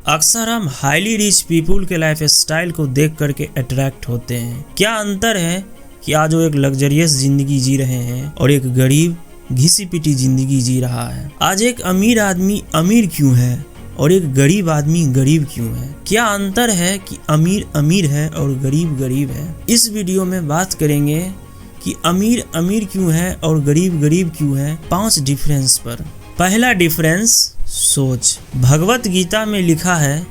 अक्सर हम highly rich people के लाइफ स्टाइल को देख करके अट्रैक्ट होते हैं। क्या अंतर है कि आज वो एक लग्जरियस जिंदगी जी रहे हैं और एक गरीब घिसी पिटी जिंदगी जी रहा है। आज एक अमीर आदमी अमीर क्यों है और एक गरीब आदमी गरीब क्यों है? क्या अंतर है कि अमीर अमीर है और गरीब गरीब है? इस वीडियो में बात करेंगे कि अमीर अमीर क्यों है और गरीब गरीब क्यों है, 5 डिफरेंस पर। पहला डिफरेंस, सोच। भगवत गीता में लिखा है,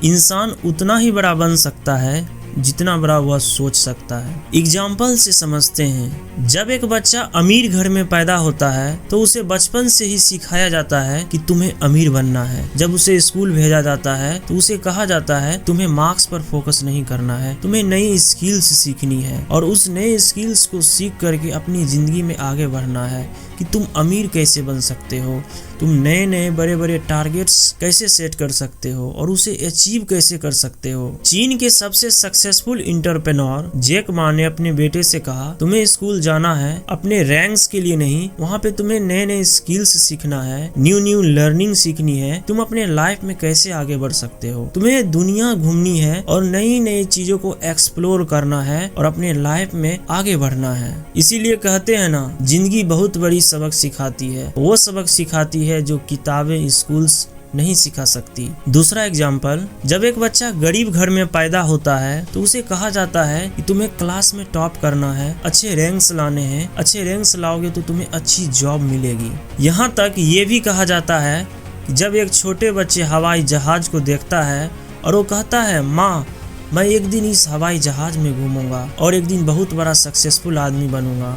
इंसान उतना ही बड़ा बन सकता है जितना बड़ा वह सोच सकता है। एग्जाम्पल से समझते हैं। जब एक बच्चा अमीर घर में पैदा होता है तो उसे बचपन से ही सिखाया जाता है कि तुम्हें अमीर बनना है। जब उसे स्कूल भेजा जाता है तो उसे कहा जाता है तुम्हें मार्क्स पर फोकस नहीं करना है, तुम्हें नई स्किल्स सीखनी है और उस नए स्किल्स को सीख करके अपनी जिंदगी में आगे बढ़ना है कि तुम अमीर कैसे बन सकते हो, तुम नए नए बड़े बड़े टारगेट्स कैसे सेट कर सकते हो और उसे अचीव कैसे कर सकते हो। चीन के सबसे सक्सेसफुल एंटरप्रेन्योर जैक मा ने अपने बेटे से कहा, तुम्हें स्कूल जाना है अपने रैंक्स के लिए नहीं, वहाँ पे तुम्हें नए नए स्किल्स सीखना है, न्यू लर्निंग सीखनी है, तुम अपने लाइफ में कैसे आगे बढ़ सकते हो, तुम्हें दुनिया घूमनी है और नई नई चीजों को एक्सप्लोर करना है और अपने लाइफ में आगे बढ़ना है। इसीलिए कहते हैं ना, जिंदगी बहुत बड़ी सबक सिखाती है, वो सबक सिखाती है जो किताबें स्कूल्स नहीं सिखा सकती। दूसरा एग्जाम्पल, जब एक बच्चा गरीब घर में पैदा होता है तो उसे कहा जाता है कि तुम्हें क्लास में टॉप करना है, अच्छे रैंक्स लाने हैं, अच्छे रैंक्स लाओगे तो तुम्हें अच्छी जॉब मिलेगी। यहाँ तक ये भी कहा जाता है कि जब एक छोटे बच्चे हवाई जहाज को देखता है और वो कहता है, माँ मैं एक दिन इस हवाई जहाज में घूमूंगा और एक दिन बहुत बड़ा सक्सेसफुल आदमी बनूंगा,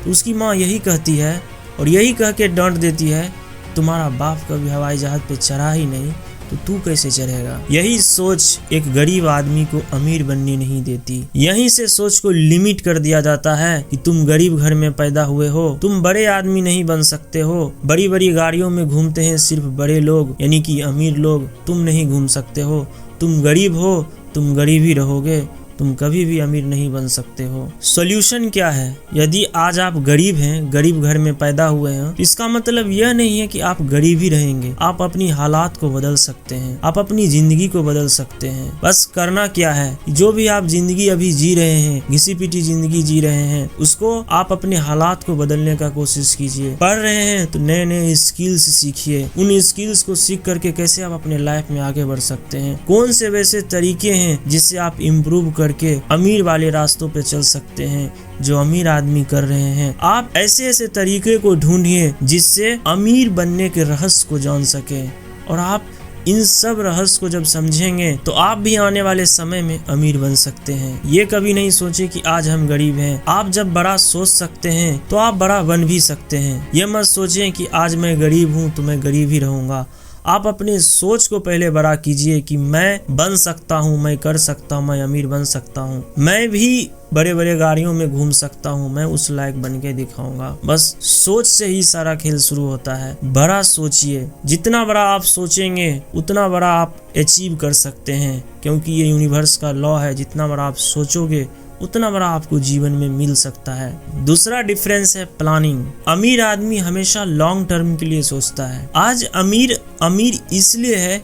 तो उसकी माँ यही कहती है और यही कह के डांट देती है, तुम्हारा बाप कभी हवाई जहाज पे चढ़ा ही नहीं तो तू कैसे चढ़ेगा। यही सोच एक गरीब आदमी को अमीर बनने नहीं देती। यहीं से सोच को लिमिट कर दिया जाता है कि तुम गरीब घर में पैदा हुए हो, तुम बड़े आदमी नहीं बन सकते हो। बड़ी बड़ी गाड़ियों में घूमते हैं सिर्फ बड़े लोग यानी कि अमीर लोग, तुम नहीं घूम सकते हो। तुम गरीब हो, तुम गरीब ही रहोगे, तुम कभी भी अमीर नहीं बन सकते हो। सॉल्यूशन क्या है? यदि आज आप गरीब हैं, गरीब घर में पैदा हुए हैं, तो इसका मतलब यह नहीं है कि आप गरीब ही रहेंगे। आप अपनी हालात को बदल सकते हैं, आप अपनी जिंदगी को बदल सकते हैं। बस करना क्या है, जो भी आप जिंदगी अभी जी रहे हैं, घिसी पिटी जिंदगी जी रहे हैं, उसको आप अपने हालात को बदलने का कोशिश कीजिए। पढ़ रहे हैं तो नए नए स्किल्स सीखिए। उन स्किल्स को सीख करके कैसे आप अपने लाइफ में आगे बढ़ सकते हैं, कौन से वैसे तरीके हैं जिससे आप इम्प्रूव करके अमीर वाले रास्तों पे चल सकते हैं जो अमीर आदमी कर रहे हैं। आप ऐसे ऐसे तरीके को ढूंढिए जिससे अमीर बनने के रहस्य को जान सके, और आप इन सब रहस्य को जब समझेंगे तो आप भी आने वाले समय में अमीर बन सकते हैं। ये कभी नहीं सोचे कि आज हम गरीब हैं। आप जब बड़ा सोच सकते हैं तो आप बड़ा बन भी सकते हैं। ये मत सोचें कि आज मैं गरीब हूँ तो मैं गरीब ही रहूंगा। आप अपने सोच को पहले बड़ा कीजिए कि मैं बन सकता हूँ, मैं कर सकता हूँ, मैं अमीर बन सकता हूँ, मैं भी बड़े बड़े गाड़ियों में घूम सकता हूँ, मैं उस लायक बन के दिखाऊंगा। बस सोच से ही सारा खेल शुरू होता है। बड़ा सोचिए, जितना बड़ा आप सोचेंगे उतना बड़ा आप अचीव कर सकते हैं, क्योंकि ये यूनिवर्स का लॉ है। जितना बड़ा आप सोचोगे उतना बड़ा आपको जीवन में मिल सकता है। दूसरा डिफरेंस है प्लानिंग। अमीर आदमी हमेशा लॉन्ग टर्म के लिए सोचता है। आज अमीर अमीर इसलिए है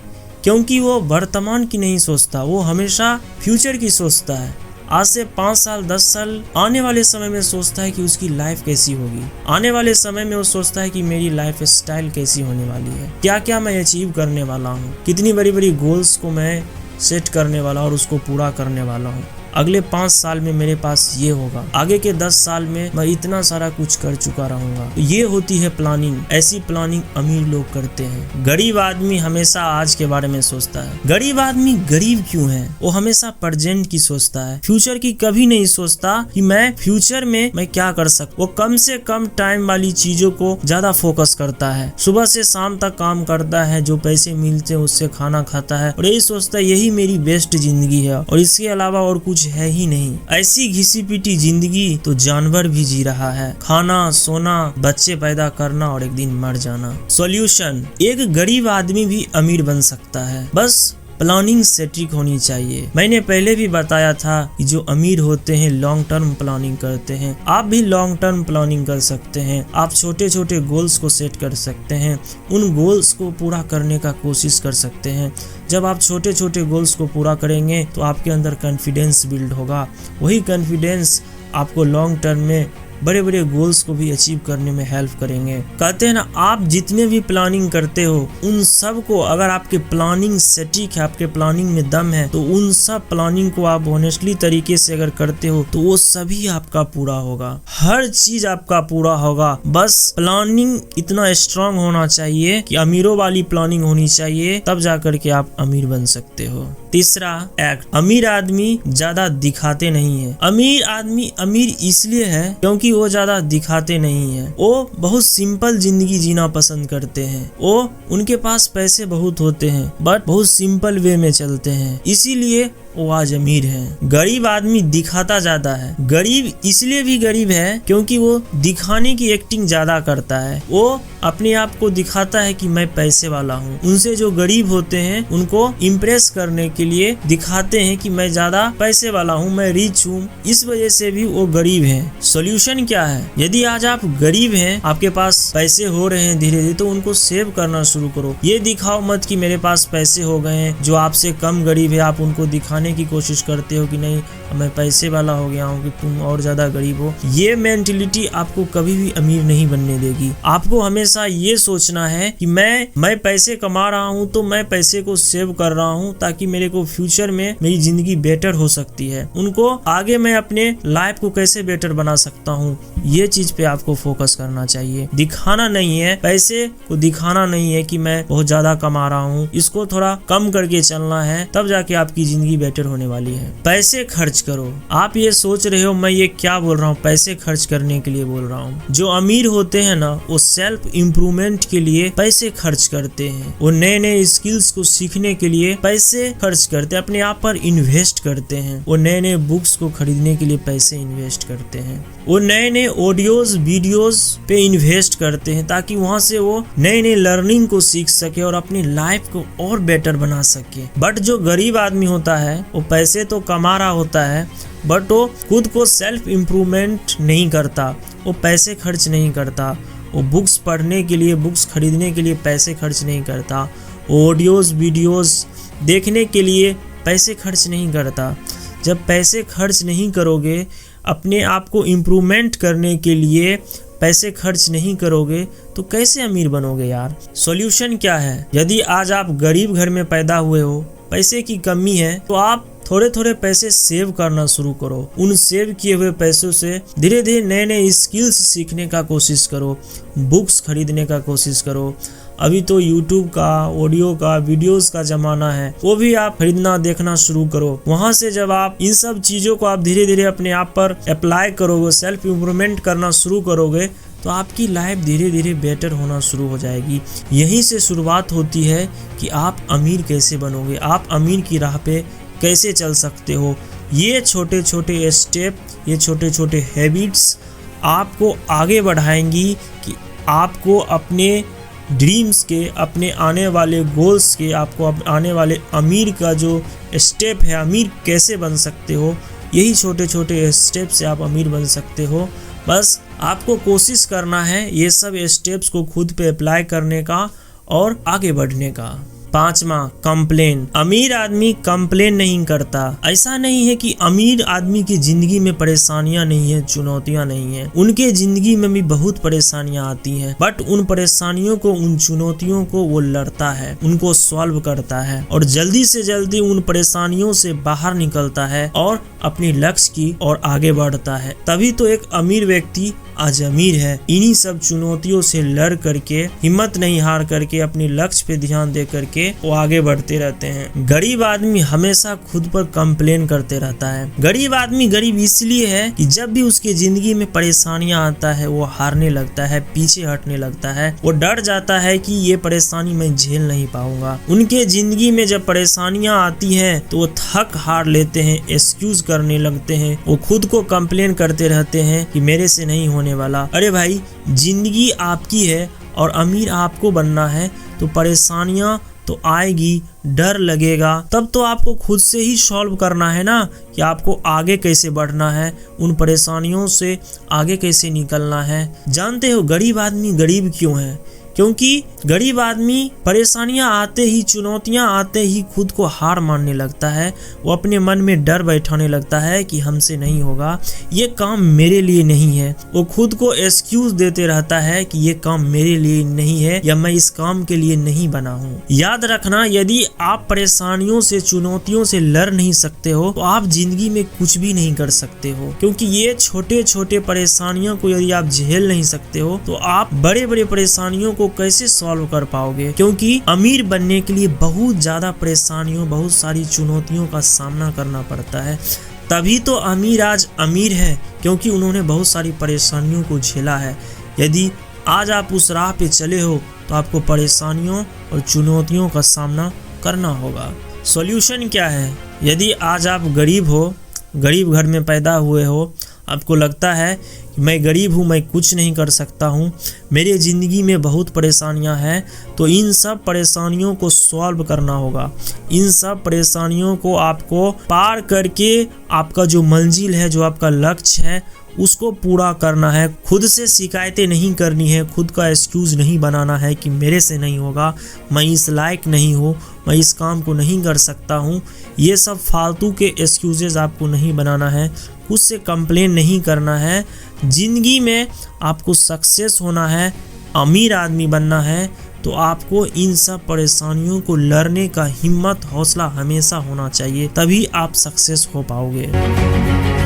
क्योंकि वो वर्तमान की नहीं सोचता, वो हमेशा फ्यूचर की सोचता है। आज से 5 साल 10 साल आने वाले समय में सोचता है कि उसकी लाइफ कैसी होगी। आने वाले समय में वो सोचता है कि मेरी लाइफ स्टाइल कैसी होने वाली है, क्या क्या मैं अचीव करने वाला हूँ, कितनी बड़ी बड़ी गोल्स को मैं सेट करने वाला और उसको पूरा करने वाला हूँ। अगले 5 साल में मेरे पास ये होगा, आगे के 10 साल में मैं इतना सारा कुछ कर चुका रहूंगा। तो ये होती है प्लानिंग। ऐसी प्लानिंग अमीर लोग करते हैं। गरीब आदमी हमेशा आज के बारे में सोचता है। गरीब आदमी गरीब क्यों है? वो हमेशा प्रेजेंट की सोचता है, फ्यूचर की कभी नहीं सोचता कि मैं फ्यूचर में मैं क्या कर सकता। वो कम से कम टाइम वाली चीजों को ज्यादा फोकस करता है। सुबह से शाम तक काम करता है, जो पैसे मिलते हैं उससे खाना खाता है और यही सोचता है यही मेरी बेस्ट जिंदगी है और इसके अलावा और कुछ है ही नहीं। ऐसी घिसी पिटी जिंदगी तो जानवर भी जी रहा है। खाना, सोना, बच्चे पैदा करना और एक दिन मर जाना। सॉल्यूशन, एक गरीब आदमी भी अमीर बन सकता है। बस प्लानिंग सटीक होनी चाहिए। मैंने पहले भी बताया था कि जो अमीर होते हैं लॉन्ग टर्म प्लानिंग करते हैं। आप भी लॉन्ग टर्म प्लानिंग कर सकते हैं। आप छोटे छोटे गोल्स को सेट कर सकते हैं, उन गोल्स को पूरा करने का कोशिश कर सकते हैं। जब आप छोटे छोटे गोल्स को पूरा करेंगे तो आपके अंदर कॉन्फिडेंस बिल्ड होगा। वही कॉन्फिडेंस आपको लॉन्ग टर्म में बड़े बड़े गोल्स को भी अचीव करने में हेल्प करेंगे। कहते हैं ना, आप जितने भी प्लानिंग करते हो उन सब को, अगर आपके प्लानिंग सटीक है, आपके प्लानिंग में दम है, तो उन सब प्लानिंग को आप ऑनेस्टली तरीके से अगर करते हो तो वो सभी आपका पूरा होगा। हर चीज आपका पूरा होगा। बस प्लानिंग इतना स्ट्रांग होना चाहिए कि अमीरों वाली प्लानिंग होनी चाहिए, तब जाकर के आप अमीर बन सकते हो। तीसरा एक्ट, अमीर आदमी ज्यादा दिखाते नहीं है। अमीर आदमी अमीर इसलिए है क्योंकि वो ज्यादा दिखाते नहीं है। वो बहुत सिंपल जिंदगी जीना पसंद करते हैं। वो उनके पास पैसे बहुत होते हैं बट बहुत सिंपल वे में चलते हैं, इसीलिए वो आज अमीर है। गरीब आदमी दिखाता ज्यादा है। गरीब इसलिए भी गरीब है क्योंकि वो दिखाने की एक्टिंग ज्यादा करता है। वो अपने आप को दिखाता है कि मैं पैसे वाला हूँ। उनसे जो गरीब होते हैं उनको इम्प्रेस करने के लिए दिखाते हैं कि मैं ज्यादा पैसे वाला हूँ, मैं रिच हूँ, इस वजह से भी वो गरीब हैं। सॉल्यूशन क्या है? यदि आज आप गरीब हैं, आपके पास पैसे हो रहे हैं धीरे धीरे, तो उनको सेव करना शुरू करो। ये दिखाओ मत कि मेरे पास पैसे हो गए हैं। जो आपसे कम गरीब है आप उनको दिखाने की कोशिश करते हो कि नहीं मैं पैसे वाला हो गया हूँ, कि तुम और ज्यादा गरीब हो। ये मेंटेलिटी आपको कभी भी अमीर नहीं बनने देगी। आपको हमेशा ये सोचना है कि मैं पैसे कमा रहा हूँ तो मैं पैसे को सेव कर रहा हूँ ताकि मेरे को फ्यूचर में मेरी जिंदगी बेटर हो सकती है। उनको आगे मैं अपने लाइफ को कैसे बेटर बना सकता हूँ, ये चीज पे आपको फोकस करना चाहिए। दिखाना नहीं है, पैसे को दिखाना नहीं है कि मैं बहुत ज्यादा कमा रहा हूँ, इसको थोड़ा कम करके चलना है, तब जाके आपकी जिंदगी बेटर होने वाली है। पैसे खर्च करो। आप ये सोच रहे हो मैं ये क्या बोल रहा हूँ, पैसे खर्च करने के लिए बोल रहा हूँ। जो अमीर होते हैं ना, वो सेल्फ इम्प्रूवमेंट के लिए पैसे खर्च करते हैं। वो नए नए स्किल्स को सीखने के लिए पैसे खर्च करते हैं, अपने आप पर इन्वेस्ट करते हैं। वो नए नए बुक्स को खरीदने के लिए पैसे इन्वेस्ट करते हैं। वो नए नए ऑडियोज वीडियोज पे इन्वेस्ट करते हैं ताकि वहां से वो नए नए लर्निंग को सीख सके और अपनी लाइफ को और बेटर बना सके। बट जो गरीब आदमी होता है वो पैसे तो कमा रहा होता है बट वो खुद को सेल्फ इम्प्रूवमेंट नहीं करता, वो पैसे खर्च नहीं करता। वो बुक्स पढ़ने के लिए, बुक्स खरीदने के लिए पैसे खर्च नहीं करता। ऑडियोज वीडियोज देखने के लिए पैसे खर्च नहीं करता। जब पैसे खर्च नहीं करोगे, अपने आप को इम्प्रूवमेंट करने के लिए पैसे खर्च नहीं करोगे, तो कैसे अमीर बनोगे यार? सॉल्यूशन क्या है? यदि आज आप गरीब घर में पैदा हुए हो, पैसे की कमी है, तो आप थोड़े थोड़े पैसे सेव करना शुरू करो। उन सेव किए हुए पैसों से धीरे धीरे नए नए स्किल्स सीखने का कोशिश करो, बुक्स खरीदने का कोशिश करो। अभी तो YouTube का, ऑडियो का, वीडियोस का जमाना है, वो भी आप खरीदना देखना शुरू करो। वहां से जब आप इन सब चीजों को आप धीरे धीरे अपने आप पर अप्लाई करोगे, सेल्फ इम्प्रूवमेंट करना शुरू करोगे, तो आपकी लाइफ धीरे धीरे बेटर होना शुरू हो जाएगी। यहीं से शुरुआत होती है कि आप अमीर कैसे बनोगे, आप अमीर की राह पे कैसे चल सकते हो। ये छोटे छोटे स्टेप, ये छोटे छोटे हैबिट्स आपको आगे बढ़ाएंगी कि आपको अपने ड्रीम्स के, अपने आने वाले गोल्स के, आपको आने वाले अमीर का जो स्टेप है, अमीर कैसे बन सकते हो, यही छोटे छोटे स्टेप से आप अमीर बन सकते हो। बस आपको कोशिश करना है ये सब स्टेप्स को खुद पे अप्लाई करने का और आगे बढ़ने का। 5वां, कंप्लेन। अमीर आदमी कंप्लेन नहीं करता। ऐसा नहीं है कि अमीर आदमी की जिंदगी में परेशानियां नहीं है, चुनौतियां नहीं है। उनके जिंदगी में भी बहुत परेशानियां आती हैं, बट उन परेशानियों को, उन चुनौतियों को वो लड़ता है, उनको सॉल्व करता है और जल्दी से जल्दी उन परेशानियों से बाहर निकलता है और अपने लक्ष्य की ओर आगे बढ़ता है। तभी तो एक अमीर व्यक्ति आज अमीर है। इन्हीं सब चुनौतियों से लड़ करके, हिम्मत नहीं हार करके, अपने लक्ष्य पे ध्यान दे करके वो आगे बढ़ते रहते हैं। गरीब आदमी हमेशा खुद पर कंप्लेन करते रहता है। गरीब आदमी गरीब इसलिए है कि जब भी उसके जिंदगी में परेशानियां आता है वो हारने लगता है, पीछे हटने लगता है। वो डर जाता है कि ये परेशानी मैं झेल नहीं पाऊंगा। उनके जिंदगी में जब परेशानियां आती हैं तो वो थक हार लेते हैं, एक्सक्यूज करने लगते हैं, वो खुद को कंप्लेन करते रहते हैं कि मेरे से नहीं होने वाला। अरे भाई, जिंदगी आपकी है और अमीर आपको बनना है, तो परेशानियां तो आएगी, डर लगेगा, तब तो आपको खुद से ही सॉल्व करना है ना कि आपको आगे कैसे बढ़ना है, उन परेशानियों से आगे कैसे निकलना है। जानते हो गरीब आदमी गरीब क्यों है? क्योंकि गरीब आदमी परेशानियां आते ही, चुनौतियां आते ही खुद को हार मानने लगता है। वो अपने मन में डर बैठाने लगता है कि हमसे नहीं होगा, ये काम मेरे लिए नहीं है। वो खुद को एक्सक्यूज देते रहता है कि ये काम मेरे लिए नहीं है या मैं इस काम के लिए नहीं बना हूँ। याद रखना, यदि आप परेशानियों से, चुनौतियों से लड़ नहीं सकते हो तो आप जिंदगी में कुछ भी नहीं कर सकते हो। क्योंकि ये छोटे छोटे परेशानियों को यदि आप झेल नहीं सकते हो तो आप बड़े बड़े परेशानियों को कैसे सॉल्व कर पाओगे? क्योंकि अमीर बनने के लिए बहुत ज्यादा परेशानियों, बहुत सारी चुनौतियों का सामना करना पड़ता है। तभी तो अमीर आज अमीर है, क्योंकि उन्होंने बहुत सारी परेशानियों को झेला है। यदि आज आप उस राह पे चले हो तो आपको परेशानियों और चुनौतियों का सामना करना होगा। सॉल्यूशन क्या है? यदि आज आप गरीब हो, गरीब घर में पैदा हुए हो, आपको लगता है कि मैं गरीब हूँ, मैं कुछ नहीं कर सकता हूँ, मेरे ज़िंदगी में बहुत परेशानियाँ हैं, तो इन सब परेशानियों को सॉल्व करना होगा। इन सब परेशानियों को आपको पार करके आपका जो मंजिल है, जो आपका लक्ष्य है, उसको पूरा करना है। खुद से शिकायतें नहीं करनी है, खुद का एक्सक्यूज़ नहीं बनाना है कि मेरे से नहीं होगा, मैं इस लायक नहीं हूँ, मैं इस काम को नहीं कर सकता हूँ। ये सब फालतू के एक्सक्यूजेज आपको नहीं बनाना है, खुद से कंप्लेन नहीं करना है। ज़िंदगी में आपको सक्सेस होना है, अमीर आदमी बनना है, तो आपको इन सब परेशानियों को लड़ने का हिम्मत, हौसला हमेशा होना चाहिए, तभी आप सक्सेस हो पाओगे।